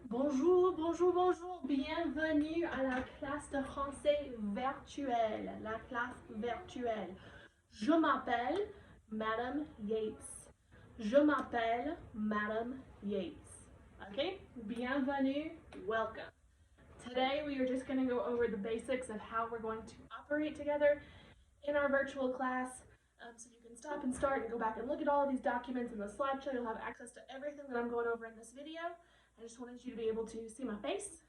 Bonjour, bonjour, bonjour. Bienvenue à la classe de français virtuelle. La classe virtuelle. Je m'appelle Madame Yates. Je m'appelle Madame Yates. Okay? Bienvenue, welcome. Today we are just going to go over the basics of how we're going to operate together in our virtual class. So you can stop and start and go back and look at all of these documents in the slideshow. You'll have access to everything that I'm going over in this video. I just wanted you to be able to see my face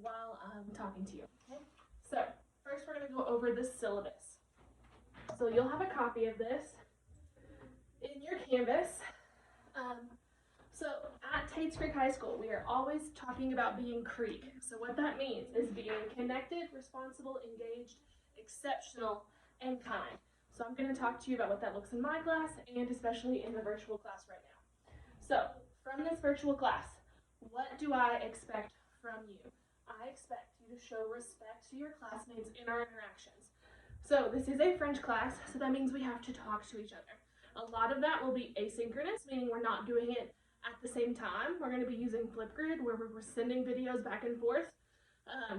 while I'm talking to you. Okay? So first we're going to go over the syllabus. So you'll have a copy of this in your Canvas. So at Tates Creek High School, we are always talking about being Creek. So what that means is being connected, responsible, engaged, exceptional, and kind. So I'm going to talk to you about what that looks in my class and especially in the virtual class right now. So from this virtual class, what do I expect from you? I expect you to show respect to your classmates in our interactions. So this is a French class, so that means we have to talk to each other. A lot of that will be asynchronous, meaning we're not doing it at the same time. We're going to be using Flipgrid, where we're sending videos back and forth,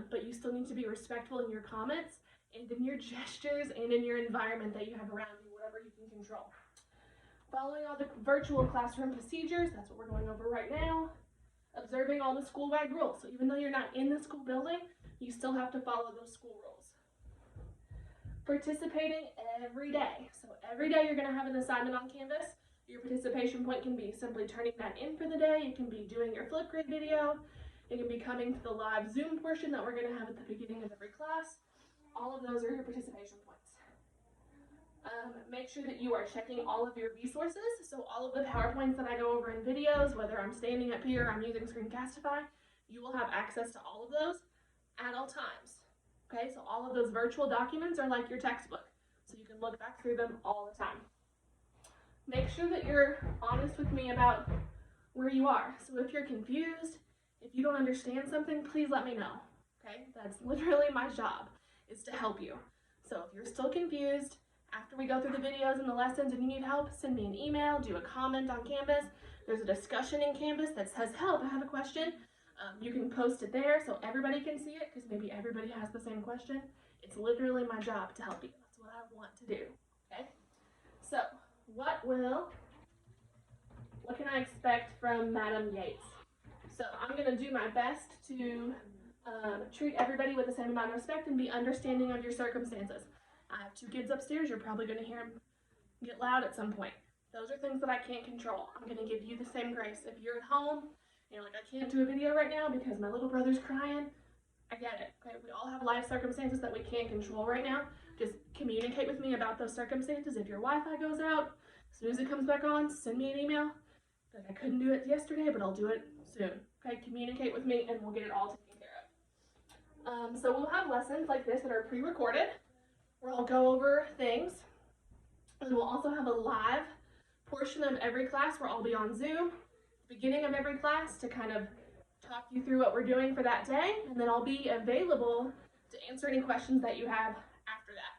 but you still need to be respectful in your comments and in your gestures and in your environment that you have around you, whatever you can control. Following all the virtual classroom procedures, that's what we're going over right now. Observing all the school-wide rules. So even though you're not in the school building, you still have to follow those school rules. Participating every day. So every day you're going to have an assignment on Canvas. Your participation point can be simply turning that in for the day. It can be doing your Flipgrid video. It can be coming to the live Zoom portion that we're going to have at the beginning of every class. All of those are your participation points. Make sure that you are checking all of your resources. So all of the PowerPoints that I go over in videos, whether I'm standing up here or I'm using Screencastify, you will have access to all of those at all times. Okay, so all of those virtual documents are like your textbook. So you can look back through them all the time. Make sure that you're honest with me about where you are. So if you're confused, if you don't understand something, please let me know. Okay, that's literally my job, is to help you. So if you're still confused, after we go through the videos and the lessons and you need help, send me an email, do a comment on Canvas. There's a discussion in Canvas that says, help, I have a question. You can post it there so everybody can see it, because maybe everybody has the same question. It's literally my job to help you. That's what I want to do, okay? So what can I expect from Madam Yates? So I'm gonna do my best to treat everybody with the same amount of respect and be understanding of your circumstances. I have two kids upstairs. You're probably going to hear them get loud at some point. Those are things that I can't control. I'm going to give you the same grace. If you're at home, you're like, I can't do a video right now because my little brother's crying, I get it. Okay, we all have life circumstances that we can't control right now. Just communicate with me about those circumstances. If your Wi-Fi goes out, as soon as it comes back on, send me an email. Like, I couldn't do it yesterday, but I'll do it soon. Okay, communicate with me and we'll get it all taken care of. So we'll have lessons like this that are pre-recorded, where I'll go over things, and we'll also have a live portion of every class where I'll be on Zoom, beginning of every class, to kind of talk you through what we're doing for that day, and then I'll be available to answer any questions that you have after that.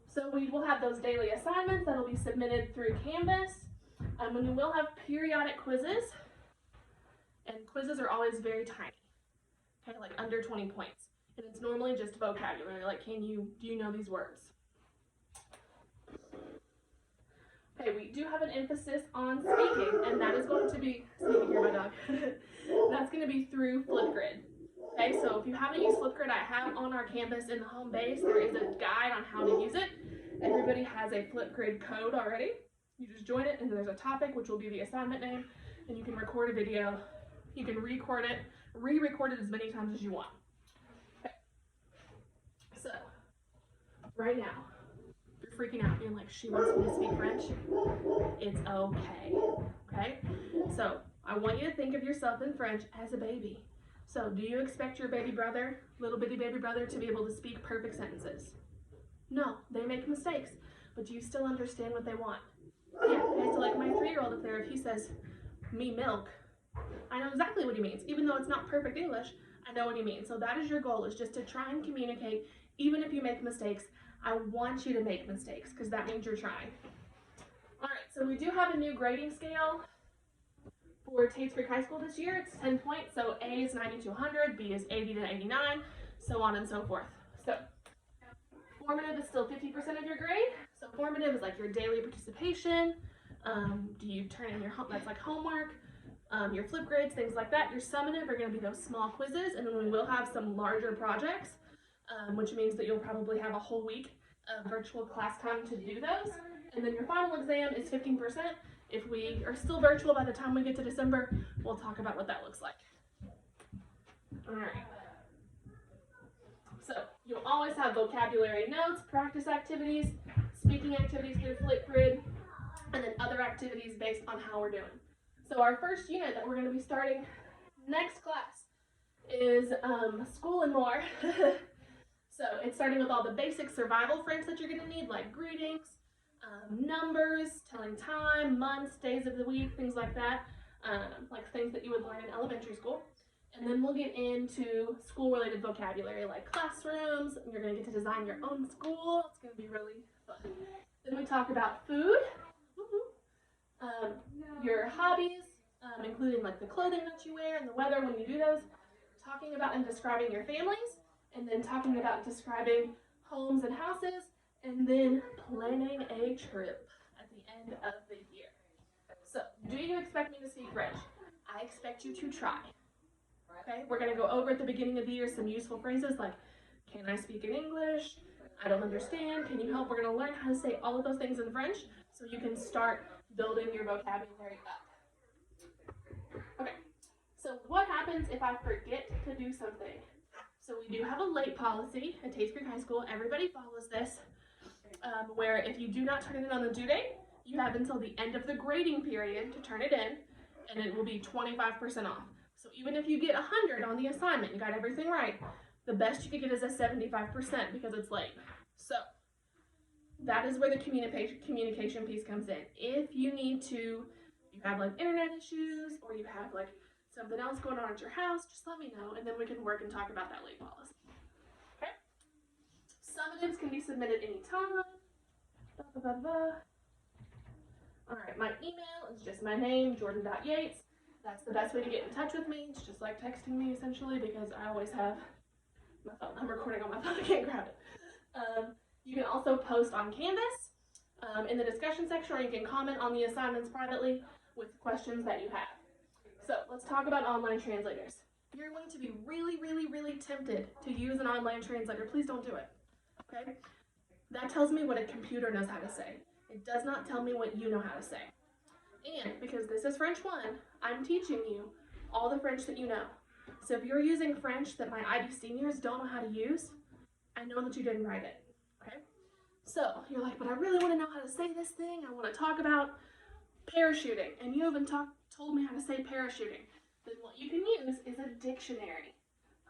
So we will have those daily assignments that'll be submitted through Canvas, and we will have periodic quizzes, and quizzes are always very tiny, okay, like under 20 points. And it's normally just vocabulary, like do you know these words? Okay, we do have an emphasis on speaking, and that is going to be, so you can hear my dog, that's going to be through Flipgrid. Okay, so if you haven't used Flipgrid, I have on our Canvas in the home base, there is a guide on how to use it. Everybody has a Flipgrid code already. You just join it, and there's a topic, which will be the assignment name, and you can record a video. You can record it, re-record it as many times as you want. So, right now, you're freaking out, being like, she wants me to speak French. It's okay, okay? So, I want you to think of yourself in French as a baby. So, do you expect your baby brother, little bitty baby brother, to be able to speak perfect sentences? No, they make mistakes, but do you still understand what they want? Yeah, okay, so like my 3-year-old up there, if he says, me milk, I know exactly what he means. Even though it's not perfect English, I know what he means. So that is your goal, is just to try and communicate. Even if you make mistakes, I want you to make mistakes, because that means you're trying. All right, so we do have a new grading scale for Tates Creek High School this year, it's 10 points. So A is 90 to 100, B is 80 to 89, so on and so forth. So formative is still 50% of your grade. So formative is like your daily participation. Do you turn in your home? That's like homework. Your flip grades, things like that. Your summative are going to be those small quizzes, and then we will have some larger projects, which means that you'll probably have a whole week of virtual class time to do those. And then your final exam is 15%. If we are still virtual by the time we get to December, we'll talk about what that looks like. All right. So you'll always have vocabulary notes, practice activities, speaking activities through Flipgrid, and then other activities based on how we're doing. So our first unit that we're going to be starting next class is School and More. So it's starting with all the basic survival French that you're going to need, like greetings, numbers, telling time, months, days of the week, things like that, like things that you would learn in elementary school. And then we'll get into school-related vocabulary like classrooms. You're going to get to design your own school. It's going to be really fun. Then we talk about food, your hobbies, including like the clothing that you wear and the weather when you do those, talking about and describing your families, and then talking about describing homes and houses, and then planning a trip at the end of the year. So, do you expect me to speak French? I expect you to try. Okay, we're going to go over at the beginning of the year some useful phrases like, can I speak in English? I don't understand. Can you help? We're going to learn how to say all of those things in French so you can start building your vocabulary up. Okay, so what happens if I forget to do something? So we do have a late policy at Tates Creek High School. Everybody follows this, where if you do not turn it in on the due date, you have until the end of the grading period to turn it in, and it will be 25% off. So even if you get 100 on the assignment, you got everything right, the best you could get is a 75% because it's late. So that is where the communication piece comes in. If you need to, you have like internet issues or you have like something else going on at your house, just let me know and then we can work and talk about that late policy. Okay? Summatives can be submitted anytime. All right, my email is just my name, jordan.yates. That's the best way to get in touch with me. It's just like texting me essentially because I always have my phone. I'm recording on my phone, I can't grab it. You can also post on Canvas in the discussion section, or you can comment on the assignments privately with questions that you have. So let's talk about online translators. You're going to be really tempted to use an online translator. Please don't do it, okay? That tells me what a computer knows how to say. It does not tell me what you know how to say. And because this is French 1, I'm teaching you all the French that you know. So if you're using French that my IB seniors don't know how to use, I know that you didn't write it, okay? So you're like, but I really want to know how to say this thing. I want to talk about parachuting, and you haven't told me how to say parachuting. Then what you can use is a dictionary,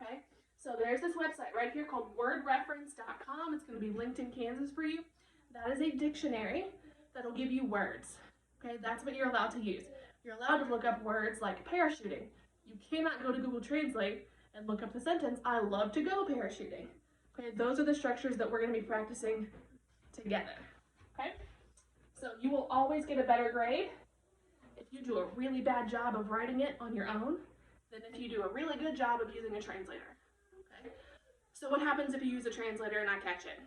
okay? So there's this website right here called wordreference.com. It's going to be linked in Kansas for you. That is a dictionary that'll give you words, okay? That's what you're allowed to use. You're allowed to look up words like parachuting. You cannot go to Google Translate and look up the sentence, I love to go parachuting. Okay, those are the structures that we're going to be practicing together, okay? So you will always get a better grade if you do a really bad job of writing it on your own than if you do a really good job of using a translator, okay? So what happens if you use a translator and I catch it?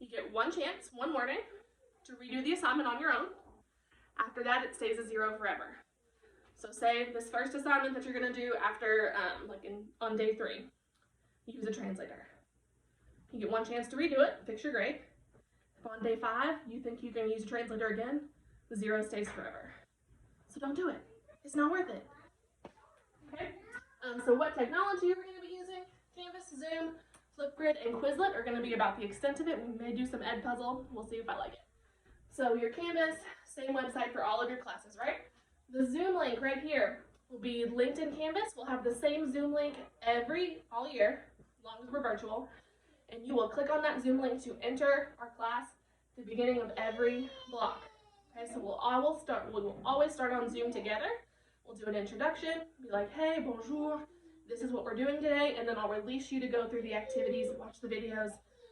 You get one chance, one warning, to redo the assignment on your own. After that, it stays a 0 forever. So say this first assignment that you're going to do after, on day 3, use a translator. You get one chance to redo it, fix your grade. If on day 5 you think you can use a translator again, the 0 stays forever. So don't do it. It's not worth it. Okay? So what technology are we going to be using? Canvas, Zoom, Flipgrid, and Quizlet are going to be about the extent of it. We may do some Edpuzzle. We'll see if I like it. So your Canvas, same website for all of your classes, right? The Zoom link right here will be linked in Canvas. We'll have the same Zoom link all year, as long as we're virtual. And you will click on that Zoom link to enter our class at the beginning of every block. Okay, so we will always start on Zoom together. We'll do an introduction, be like, hey, bonjour, this is what we're doing today, and then I'll release you to go through the activities, watch the videos,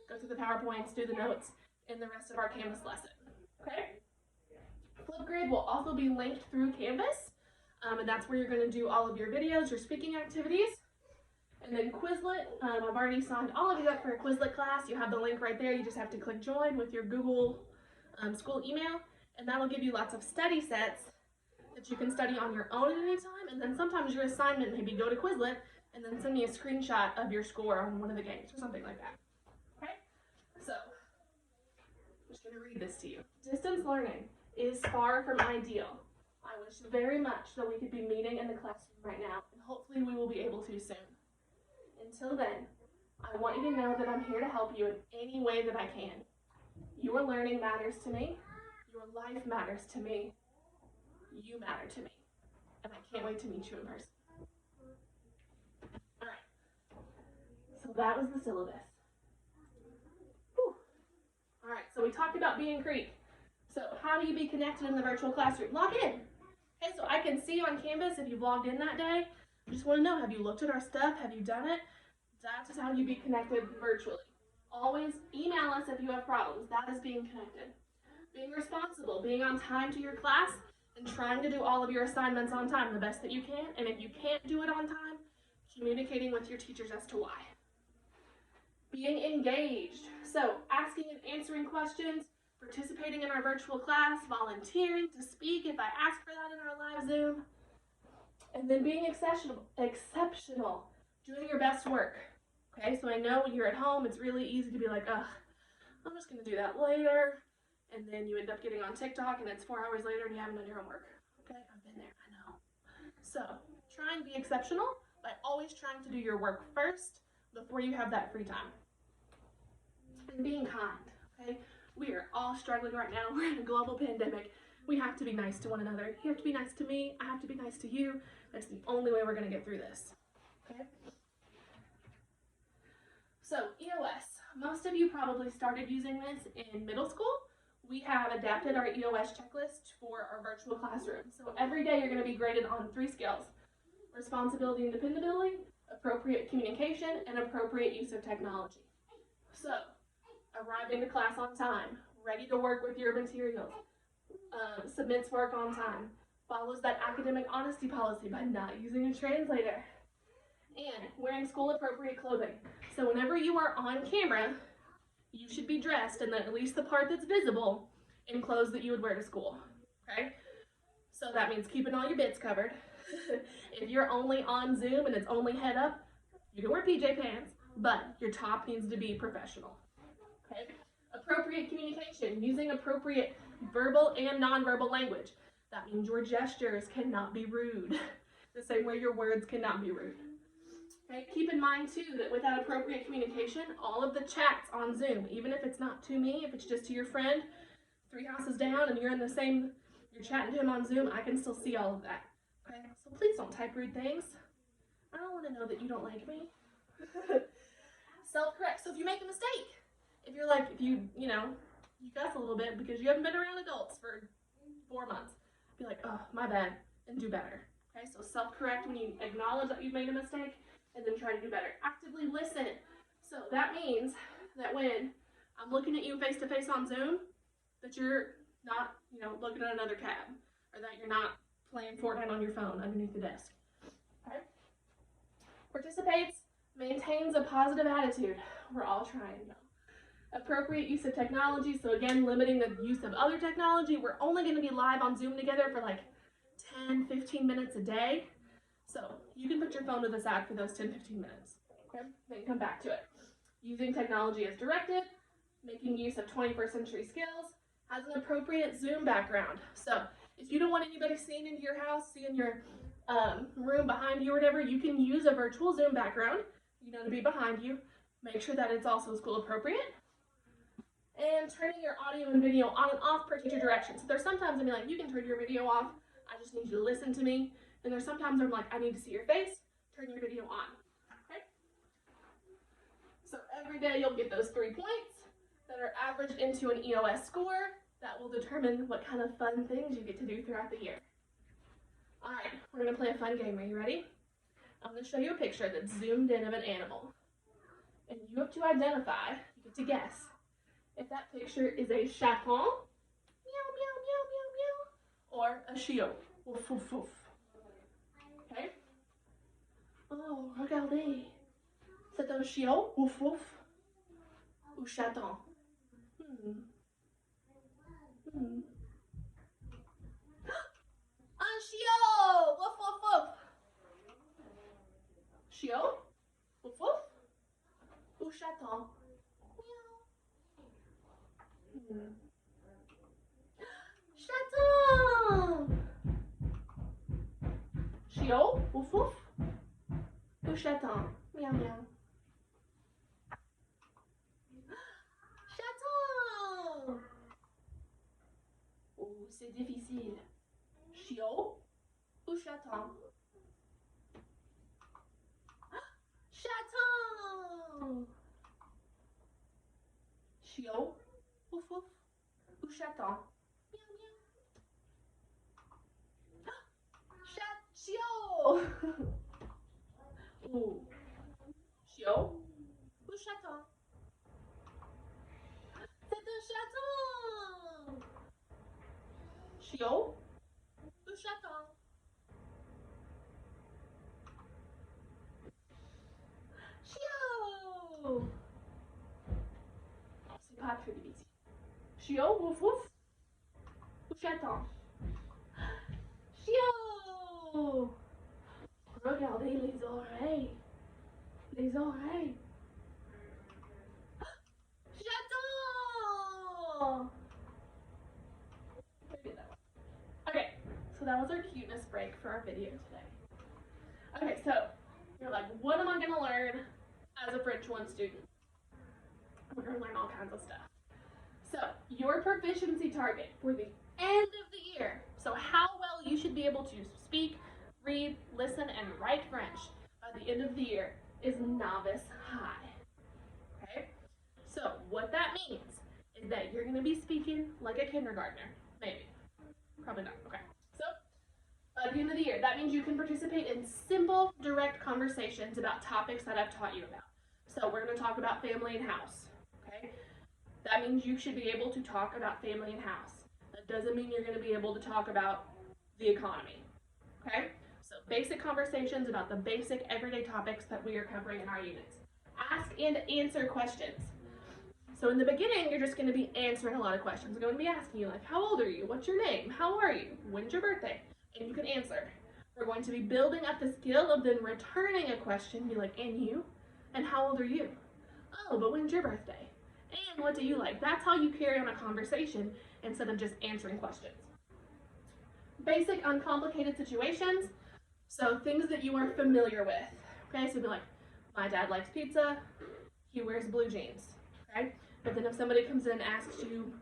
go through the PowerPoints, do the notes, in the rest of our Canvas lesson. Okay? Flipgrid will also be linked through Canvas. And that's where you're going to do all of your videos, your speaking activities. And then Quizlet, I've already signed all of you up for a Quizlet class. You have the link right there. You just have to click join with your Google school email, and that'll give you lots of study sets that you can study on your own at any time. And then sometimes your assignment maybe go to Quizlet and then send me a screenshot of your score on one of the games or something like that. Okay? So, I'm just going to read this to you. Distance learning is far from ideal. I wish very much that we could be meeting in the classroom right now, and hopefully we will be able to soon. Until then, I want you to know that I'm here to help you in any way that I can. Your learning matters to me. Your life matters to me. You matter to me. And I can't wait to meet you in person. All right. So that was the syllabus. Whew. All right, so we talked about being Creek. So how do you be connected in the virtual classroom? Log in. Okay, so I can see you on Canvas if you've logged in that day. I just want to know, have you looked at our stuff? Have you done it? That is how you be connected virtually. Always email us if you have problems. That is being connected. Being responsible, being on time to your class, and trying to do all of your assignments on time the best that you can. And if you can't do it on time, communicating with your teachers as to why. Being engaged. So asking and answering questions, participating in our virtual class, volunteering to speak if I ask for that in our live Zoom. And then being exceptional, doing your best work. Okay, so I know when you're at home, it's really easy to be like, ugh, I'm just going to do that later. And then you end up getting on TikTok and it's 4 hours later and you haven't done your homework. Okay, I've been there, I know. So try and be exceptional by always trying to do your work first before you have that free time. And being kind, okay? We are all struggling right now. We're in a global pandemic. We have to be nice to one another. You have to be nice to me. I have to be nice to you. That's the only way we're going to get through this. Okay? So, EOS. Most of you probably started using this in middle school. We have adapted our EOS checklist for our virtual classroom. So every day you're going to be graded on 3 skills: responsibility and dependability, appropriate communication, and appropriate use of technology. So, arriving to class on time, ready to work with your materials, submits work on time, follows that academic honesty policy by not using a translator, and wearing school-appropriate clothing. So whenever you are on camera, you should be dressed in at least the part that's visible in clothes that you would wear to school, okay? So that means keeping all your bits covered. If you're only on Zoom and it's only head up, you can wear PJ pants, but your top needs to be professional, okay? Appropriate communication, using appropriate verbal and nonverbal language. That means your gestures cannot be rude, the same way your words cannot be rude. Okay, keep in mind too that without appropriate communication, all of the chats on Zoom, even if it's not to me, if it's just to your friend 3 houses down and you're chatting to him on Zoom, I can still see all of that. Okay, so please don't type rude things. I don't want to know that you don't like me. Self-correct. So if you make a mistake, if you're like, you cuss a little bit because you haven't been around adults for 4 months, be like, oh, my bad, and do better. Okay, so self-correct when you acknowledge that you've made a mistake, and then try to do better. Actively listen. So that means that when I'm looking at you face-to-face on Zoom, that you're not, looking at another tab, or that you're not playing Fortnite on your phone underneath the desk. Okay? Participates, maintains a positive attitude. We're all trying, Appropriate use of technology. So again, limiting the use of other technology. We're only going to be live on Zoom together for like 10, 15 minutes a day. So you can put your phone to the side for those 10, 15 minutes, okay? Then come back to it. Using technology as directed, making use of 21st century skills, has an appropriate Zoom background. So if you don't want anybody seeing into your house, seeing your room behind you or whatever, you can use a virtual Zoom background, to be behind you. Make sure that it's also school appropriate. And turning your audio and video on and off per teacher direction. So there's sometimes I'll be like, you can turn your video off. I just need you to listen to me. And there's sometimes I'm like, I need to see your face, turn your video on, okay? So every day you'll get those 3 points that are averaged into an EOS score that will determine what kind of fun things you get to do throughout the year. All right, we're gonna play a fun game. Are you ready? I'm gonna show you a picture that's zoomed in of an animal. And you have to identify, you get to guess, if that picture is a chaton, meow, meow, meow, meow, meow, or a chiot, woof, woof, woof. regardez. C'est un chiot, ouf ouf, ou chaton? Hmm. Un chiot, ouf ouf ouf. Chiot, ouf ouf, ou chaton? Hmm. Chaton! Chiot, ouf ouf, ou chaton? Miaou miaou. Chaton! Oh, c'est difficile. Chiot ou chaton? Chaton! Chiot, ouf ouf, ou chaton? Miaou miaou. Chiot! Ou chiot ou chaton? C'est un chaton! Chiot ou chaton? Chiot! C'est pas très difficile. Chiot, ouf ouf, ou chaton? Chiot! Regardez les oreilles. Les oreilles. Chaton! Okay, so that was our cuteness break for our video today. Okay, so you're like, what am I going to learn as a French 1 student? We're going to learn all kinds of stuff. So your proficiency target for the end of the year, so how well you should be able to speak, read, listen, and write French by the end of the year is novice high. Okay? So what that means is that you're going to be speaking like a kindergartner. Maybe. Probably not. Okay. So by the end of the year, that means you can participate in simple, direct conversations about topics that I've taught you about. So we're going to talk about family and house. Okay? That means you should be able to talk about family and house. That doesn't mean you're going to be able to talk about the economy. Okay? So basic conversations about the basic everyday topics that we are covering in our units. Ask and answer questions. So in the beginning, you're just going to be answering a lot of questions. I'm going to be asking you, like, how old are you? What's your name? How are you? When's your birthday? And you can answer. We're going to be building up the skill of then returning a question. Be like, and you? And how old are you? Oh, but when's your birthday? And what do you like? That's how you carry on a conversation instead of just answering questions. Basic, uncomplicated situations. So things that you are familiar with. Okay, so be like, my dad likes pizza. He wears blue jeans. Okay? But then if somebody comes in and asks you,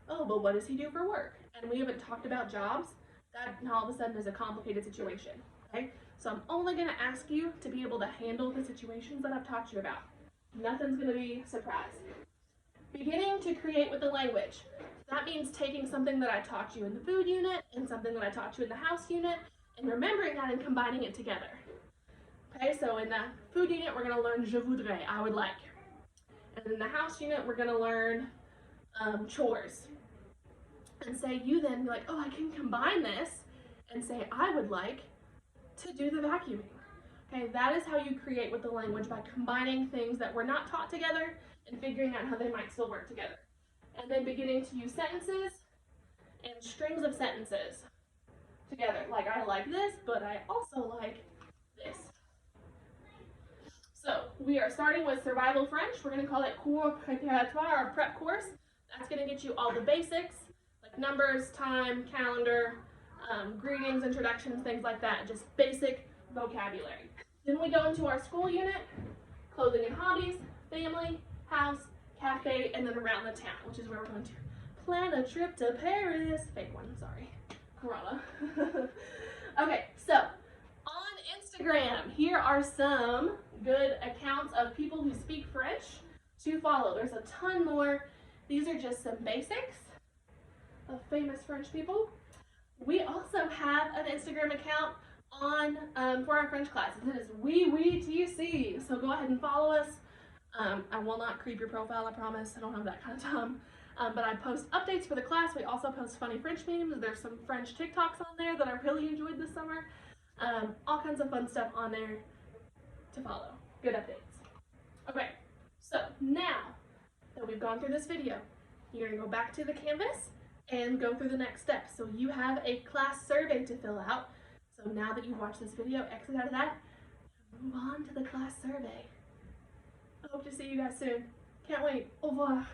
oh, but what does he do for work? And we haven't talked about jobs, that all of a sudden is a complicated situation. Okay? So I'm only going to ask you to be able to handle the situations that I've taught you about. Nothing's going to be a surprise. Beginning to create with the language. That means taking something that I taught you in the food unit and something that I taught you in the house unit and remembering that and combining it together. Okay, so in the food unit, we're going to learn je voudrais, I would like. And in the house unit, we're going to learn chores. And say, you then be like, oh, I can combine this and say, I would like to do the vacuuming. Okay, that is how you create with the language, by combining things that were not taught together and figuring out how they might still work together. And then beginning to use sentences and strings of sentences together. Like, I like this, but I also like this. So we are starting with survival French. We're going to call it cours préparatoire, or prep course. That's going to get you all the basics, like numbers, time, calendar, greetings, introductions, things like that. Just basic vocabulary. Then we go into our school unit, clothing and hobbies, family, house, cafe, and then around the town, which is where we're going to plan a trip to Paris. Fake one, sorry. Corona. Okay, so on Instagram, here are some good accounts of people who speak French to follow. There's a ton more. These are just some basics of famous French people. We also have an Instagram account on for our French classes. It is TC. So go ahead and follow us. I will not creep your profile, I promise. I don't have that kind of time. But I post updates for the class. We also post funny French memes. There's some French TikToks on there that I really enjoyed this summer. All kinds of fun stuff on there. to follow. Good updates. Okay, so now that we've gone through this video, you're gonna go back to the Canvas and go through the next steps. So you have a class survey to fill out. So now that you've watched this video, exit out of that, move on to the class survey. I hope to see you guys soon. Can't wait. Au revoir.